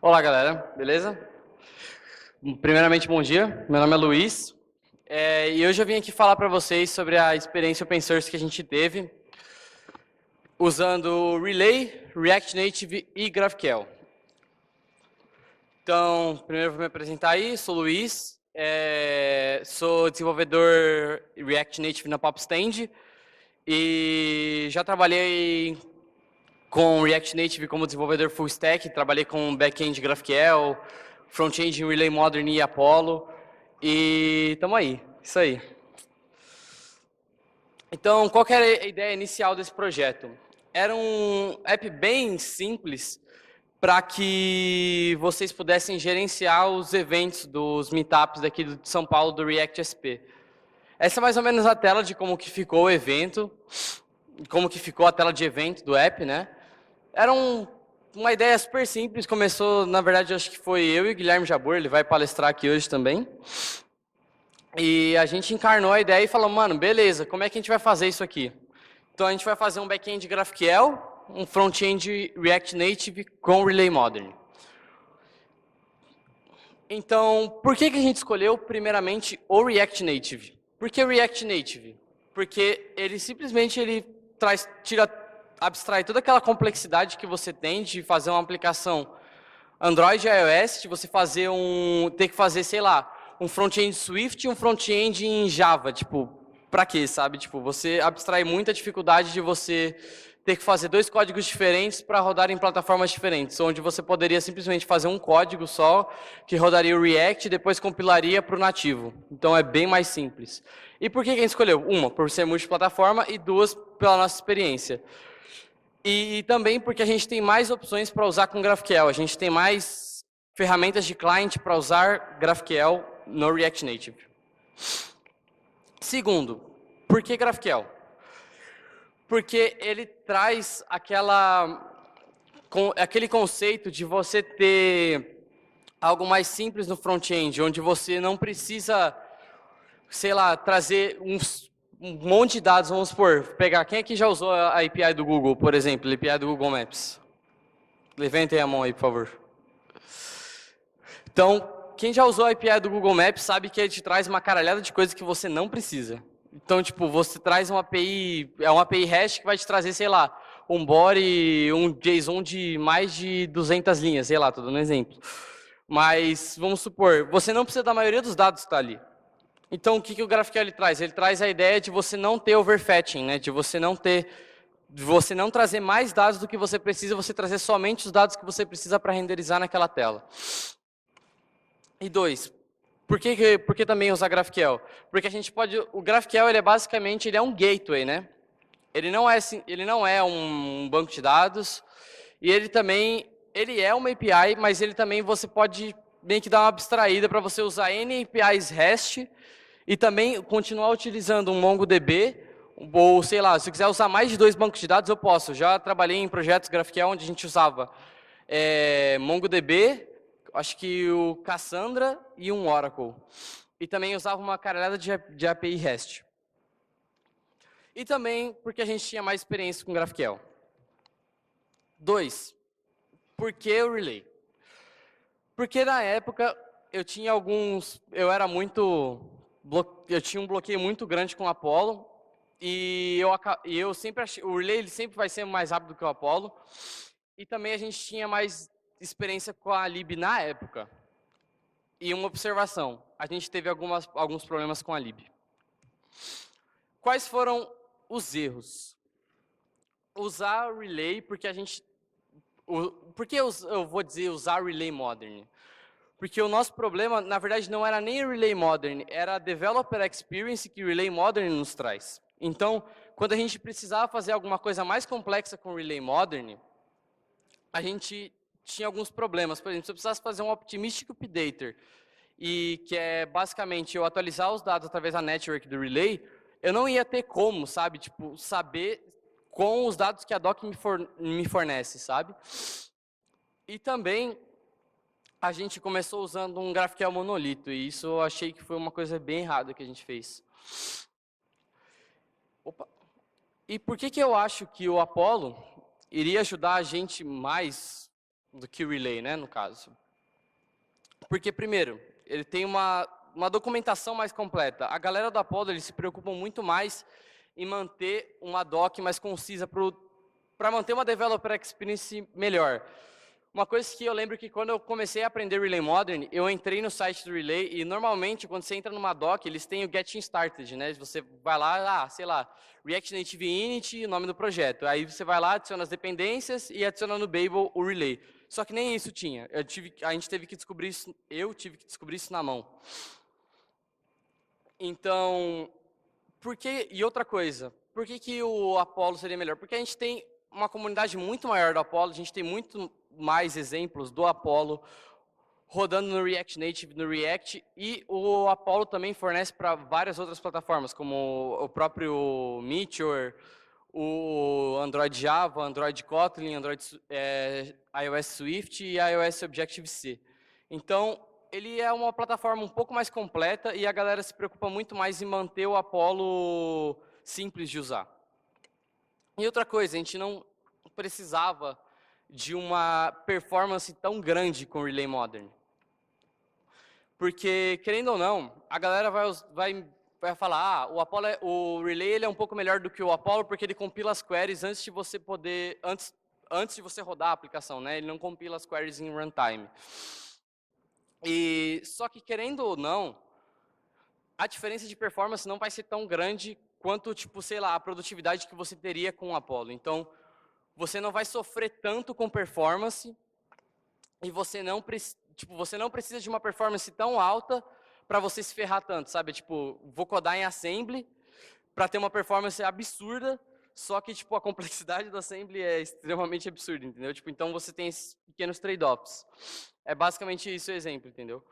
Olá, galera, beleza? Primeiramente, bom dia. Meu nome é Luiz e hoje eu vim aqui falar para vocês sobre a experiência open source que a gente teve usando Relay, React Native e GraphQL. Então, primeiro eu vou me apresentar aí, sou Luiz, sou desenvolvedor React Native na Popstand e já trabalhei com React Native como desenvolvedor full stack, trabalhei com back-end GraphQL, front-end Relay Modern e Apollo, e estamos aí, isso aí. Então, qual que era a ideia inicial desse projeto? Era um app bem simples para que vocês pudessem gerenciar os eventos dos meetups daqui de São Paulo do React SP. Essa é mais ou menos a tela de como que ficou o evento, como que ficou a tela de evento do app, né? Era uma ideia super simples, começou, na verdade, acho que foi eu e o Guilherme Jabor, ele vai palestrar aqui hoje também. E a gente encarnou a ideia e falou, mano, beleza, como é que a gente vai fazer isso aqui? Então a gente vai fazer um back-end GraphQL, um front-end React Native com Relay Modern. Então, por que a gente escolheu primeiramente o React Native? Por que o React Native? Porque ele simplesmente abstrai toda aquela complexidade que você tem de fazer uma aplicação Android e iOS, de você ter que fazer, sei lá, um front-end Swift e um front-end em Java, tipo, pra quê, sabe? Tipo, você abstrai muita dificuldade de você ter que fazer dois códigos diferentes para rodar em plataformas diferentes, onde você poderia simplesmente fazer um código só, que rodaria o React e depois compilaria para o nativo. Então é bem mais simples. E por que a gente escolheu? Uma, por ser multiplataforma, e duas, pela nossa experiência. E também porque a gente tem mais opções para usar com GraphQL. A gente tem mais ferramentas de client para usar GraphQL no React Native. Segundo, por que GraphQL? Porque ele traz aquele conceito de você ter algo mais simples no front-end, onde você não precisa, sei lá, trazer um monte de dados, vamos supor, pegar, quem aqui já usou a API do Google, por exemplo, a API do Google Maps? Levantem a mão aí, por favor. Então, quem já usou a API do Google Maps sabe que ele te traz uma caralhada de coisas que você não precisa. Então, tipo, você traz uma API REST que vai te trazer, sei lá, um body, um JSON de mais de 200 linhas, sei lá, tô dando um exemplo. Mas, vamos supor, você não precisa da maioria dos dados que está ali. Então, o que o GraphQL ele traz? Ele traz a ideia de você não ter overfetching, né? De você não trazer mais dados do que você precisa, você trazer somente os dados que você precisa para renderizar naquela tela. E dois, por que também usar GraphQL? Porque a gente pode, o GraphQL ele é basicamente um gateway, né? Ele não é um banco de dados e ele é uma API, mas ele também você pode meio que dar uma abstraída para você usar N APIs REST e também continuar utilizando um MongoDB ou sei lá, se eu quiser usar mais de 2 bancos de dados eu posso. Já trabalhei em projetos GraphQL onde a gente usava MongoDB, acho que o Cassandra e um Oracle. E também usava uma caralhada de API REST. E também porque a gente tinha mais experiência com GraphQL. 2. Por que o Relay? Porque na época eu tinha eu tinha um bloqueio muito grande com o Apollo e eu sempre achei, o Relay ele sempre vai ser mais rápido que o Apollo. E também a gente tinha mais experiência com a lib na época. E uma observação, a gente teve alguns problemas com a lib. Quais foram os erros? Usar o Relay, porque por que eu vou dizer usar o Relay Modern? Porque o nosso problema, na verdade, não era nem o Relay Modern, era a Developer Experience que o Relay Modern nos traz. Então, quando a gente precisava fazer alguma coisa mais complexa com o Relay Modern, a gente tinha alguns problemas. Por exemplo, se eu precisasse fazer um Optimistic Updater, e que é basicamente eu atualizar os dados através da network do Relay, eu não ia ter como, sabe, tipo, saber com os dados que a doc me fornece, sabe? E também a gente começou usando um GraphQL monolito, e isso eu achei que foi uma coisa bem errada que a gente fez. Opa. E por que eu acho que o Apollo iria ajudar a gente mais do que o Relay, né, no caso? Porque, primeiro, ele tem uma documentação mais completa. A galera do Apollo, eles se preocupam muito mais em manter uma doc mais concisa para manter uma developer experience melhor. Uma coisa que eu lembro que quando eu comecei a aprender Relay Modern, eu entrei no site do Relay e normalmente quando você entra numa doc, eles têm o Getting Started, né? Você vai lá, sei lá, React Native Init, nome do projeto. Aí você vai lá, adiciona as dependências e adiciona no Babel o Relay. Só que nem isso tinha. A gente teve que descobrir isso, eu tive que descobrir isso na mão. Então, e outra coisa, por que o Apollo seria melhor? Porque a gente tem uma comunidade muito maior do Apollo, a gente tem muito mais exemplos do Apollo rodando no React Native, no React, e o Apollo também fornece para várias outras plataformas, como o próprio Meteor, o Android Java, Android Kotlin, iOS Swift e iOS Objective-C. Então, ele é uma plataforma um pouco mais completa e a galera se preocupa muito mais em manter o Apollo simples de usar. E outra coisa, a gente não precisava de uma performance tão grande com o Relay Modern. Porque, querendo ou não, a galera vai falar, o Relay ele é um pouco melhor do que o Apollo porque ele compila as queries antes de você antes de você rodar a aplicação, né? Ele não compila as queries em runtime. Só que, querendo ou não, a diferença de performance não vai ser tão grande quanto, tipo, sei lá, a produtividade que você teria com o Apollo. Então, você não vai sofrer tanto com performance e você não precisa de uma performance tão alta para você se ferrar tanto, sabe? Tipo, vou codar em assembly para ter uma performance absurda, só que tipo a complexidade do assembly é extremamente absurda, entendeu? Tipo, então você tem esses pequenos trade-offs. É basicamente isso o exemplo, entendeu?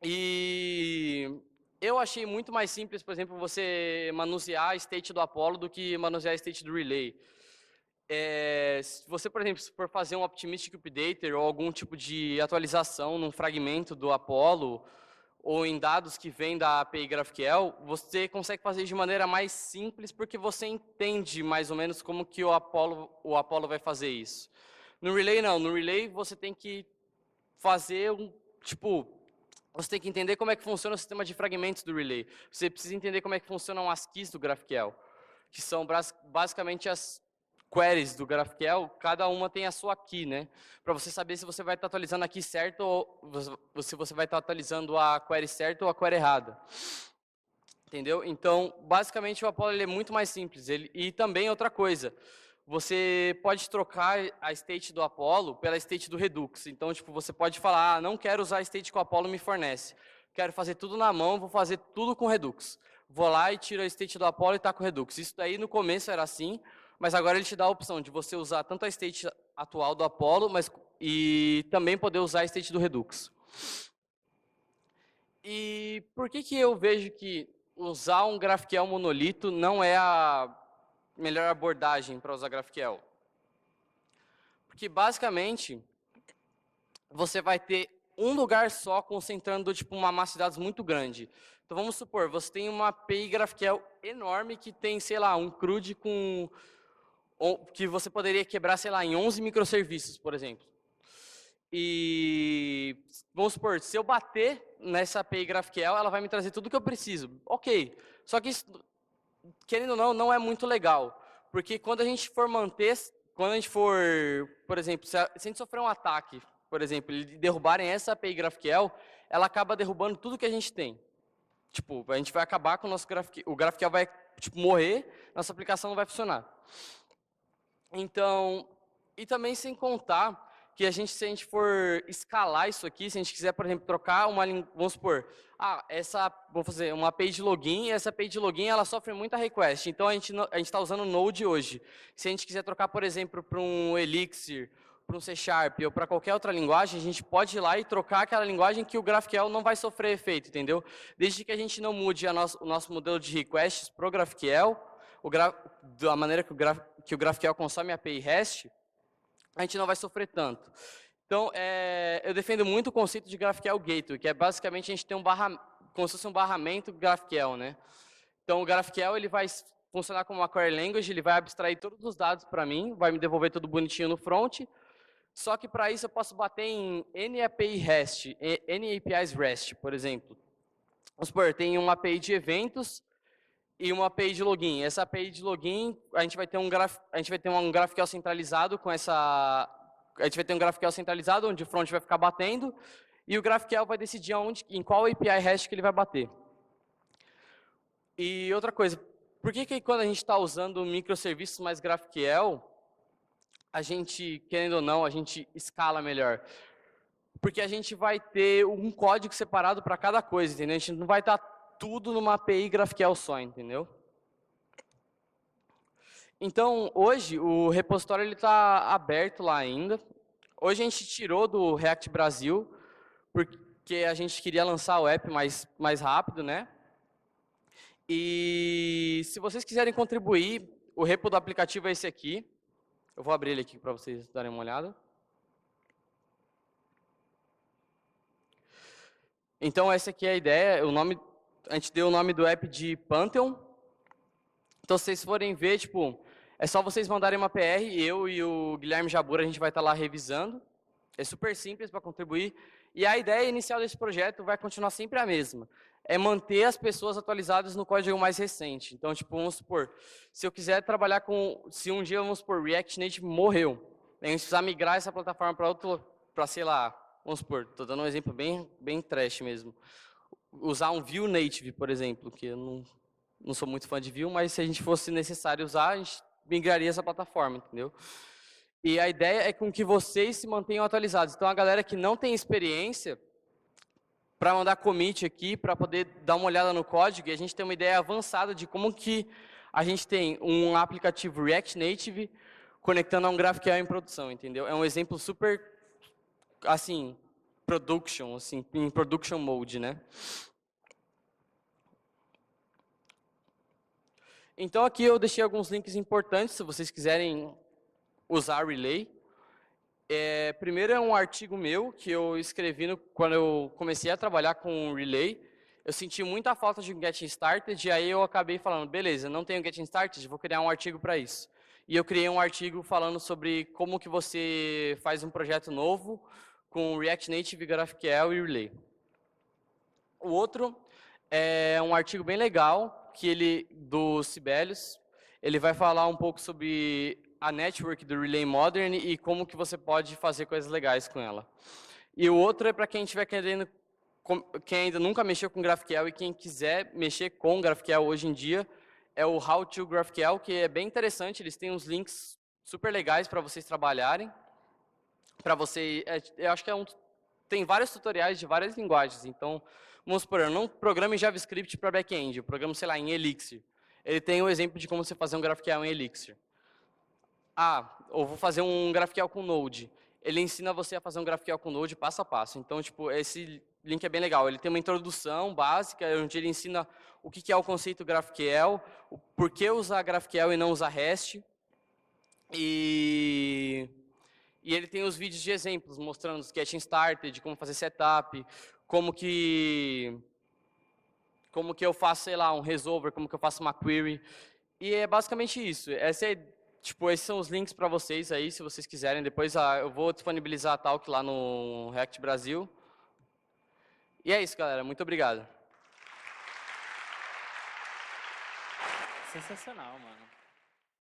E eu achei muito mais simples, por exemplo, você manusear a state do Apollo do que manusear a state do Relay. Se você, por exemplo, se for fazer um optimistic updater ou algum tipo de atualização num fragmento do Apollo ou em dados que vêm da API GraphQL, você consegue fazer de maneira mais simples porque você entende mais ou menos como que o Apollo vai fazer isso. No Relay não, no Relay você tem que fazer você tem que entender como é que funciona o sistema de fragmentos do Relay. Você precisa entender como é que funcionam as keys do GraphQL, que são basicamente as queries do GraphQL, cada uma tem a sua key, né? Para você saber se você vai estar atualizando a key certa ou se você vai estar atualizando a query certa ou a query errada. Entendeu? Então, basicamente, o Apollo ele é muito mais simples. E também outra coisa, você pode trocar a state do Apollo pela state do Redux. Então, tipo, você pode falar, não quero usar a state que o Apollo me fornece. Quero fazer tudo na mão, vou fazer tudo com Redux. Vou lá e tiro a state do Apollo e tá com Redux. Isso daí no começo era assim, mas agora ele te dá a opção de você usar tanto a state atual do Apollo, e também poder usar a state do Redux. E por que eu vejo que usar um GraphQL monolito não é a melhor abordagem para usar GraphQL? Porque basicamente você vai ter um lugar só concentrando tipo uma massa de dados muito grande. Então vamos supor, você tem uma API GraphQL enorme que tem, sei lá, um CRUD que você poderia quebrar, sei lá, em 11 microserviços, por exemplo. E vamos supor, se eu bater nessa API GraphQL, ela vai me trazer tudo que eu preciso. Ok, só que isso, querendo ou não é muito legal. Porque quando a gente for por exemplo, se a gente sofrer um ataque, por exemplo, e derrubarem essa API GraphQL, ela acaba derrubando tudo que a gente tem. Tipo, a gente vai acabar com o nosso GraphQL, o GraphQL vai morrer, nossa aplicação não vai funcionar. Então, e também sem contar que se a gente for escalar isso aqui, se a gente quiser, por exemplo, trocar vamos supor, vamos fazer uma API de login, e essa API de login, ela sofre muita request, então a gente está usando Node hoje. Se a gente quiser trocar, por exemplo, para um Elixir, para um C# ou para qualquer outra linguagem, a gente pode ir lá e trocar aquela linguagem que o GraphQL não vai sofrer efeito, entendeu? Desde que a gente não mude o nosso modelo de requests para o GraphQL, da maneira que o GraphQL consome a API REST, a gente não vai sofrer tanto. Então, eu defendo muito o conceito de GraphQL Gateway, que é basicamente a gente tem como se fosse um barramento GraphQL, né? Então, o GraphQL ele vai funcionar como uma query language, ele vai abstrair todos os dados para mim, vai me devolver tudo bonitinho no front. Só que para isso eu posso bater em N API REST, N APIs REST, por exemplo. Vamos supor, tem uma API de eventos e uma API de login. Essa API de login, a gente vai ter um GraphQL centralizado com essa. A gente vai ter um GraphQL centralizado, onde o front vai ficar batendo, e o GraphQL vai decidir em qual API REST que ele vai bater. E outra coisa, por que quando a gente está usando microserviços mais GraphQL, a gente, querendo ou não, a gente escala melhor? Porque a gente vai ter um código separado para cada coisa, entendeu? A gente não vai estar tudo numa API GraphQL só, entendeu? Então, hoje, o repositório está aberto lá ainda. Hoje a gente tirou do React Brasil, porque a gente queria lançar o app mais rápido, né? E se vocês quiserem contribuir, o repo do aplicativo é esse aqui. Eu vou abrir ele aqui para vocês darem uma olhada. Então, essa aqui é a ideia. A gente deu o nome do app de Pantheon. Então, se vocês forem ver, tipo, é só vocês mandarem uma PR, eu e o Guilherme Jabura, a gente vai estar lá revisando. É super simples para contribuir. E a ideia inicial desse projeto vai continuar sempre a mesma. É manter as pessoas atualizadas no código mais recente. Então, tipo, vamos supor, se eu quiser trabalhar com... Se um dia, vamos supor, React Native morreu, a gente precisar migrar essa plataforma para, sei lá, vamos supor, estou dando um exemplo bem trash mesmo. Usar um Vue Native, por exemplo, que eu não sou muito fã de Vue, mas se a gente fosse necessário usar, a gente migraria essa plataforma, entendeu? E a ideia é com que vocês se mantenham atualizados. Então, a galera que não tem experiência, para mandar commit aqui, para poder dar uma olhada no código, e a gente tem uma ideia avançada de como que a gente tem um aplicativo React Native conectando a um GraphQL em produção, entendeu? É um exemplo super, assim, em production mode, né? Então, aqui eu deixei alguns links importantes, se vocês quiserem usar Relay. Primeiro é um artigo meu que eu escrevi quando eu comecei a trabalhar com Relay. Eu senti muita falta de um Getting Started e aí eu acabei falando, beleza, não tenho Getting Started, vou criar um artigo para isso. E eu criei um artigo falando sobre como que você faz um projeto novo com React Native, GraphQL e Relay. O outro é um artigo bem legal do Sibelius. Ele vai falar um pouco sobre a network do Relay Modern e como que você pode fazer coisas legais com ela. E o outro é para quem estiver querendo, quem ainda nunca mexeu com GraphQL e quem quiser mexer com GraphQL hoje em dia, é o How to GraphQL, que é bem interessante, eles têm uns links super legais para vocês trabalharem. Eu acho que tem vários tutoriais de várias linguagens, então, vamos supor, eu não programo em JavaScript para back-end, eu programo, sei lá, em Elixir. Ele tem o exemplo de como você fazer um GraphQL em Elixir. Ou vou fazer um GraphQL com Node. Ele ensina você a fazer um GraphQL com Node passo a passo. Então, tipo, esse link é bem legal. Ele tem uma introdução básica, onde ele ensina o que é o conceito GraphQL, o porquê usar GraphQL e não usar REST. E ele tem os vídeos de exemplos, mostrando os getting started, como fazer setup, como que eu faço, sei lá, um resolver, como que eu faço uma query. E é basicamente isso. Esses são os links para vocês aí, se vocês quiserem. Depois eu vou disponibilizar a talk lá no React Brasil. E é isso, galera. Muito obrigado. Sensacional, mano.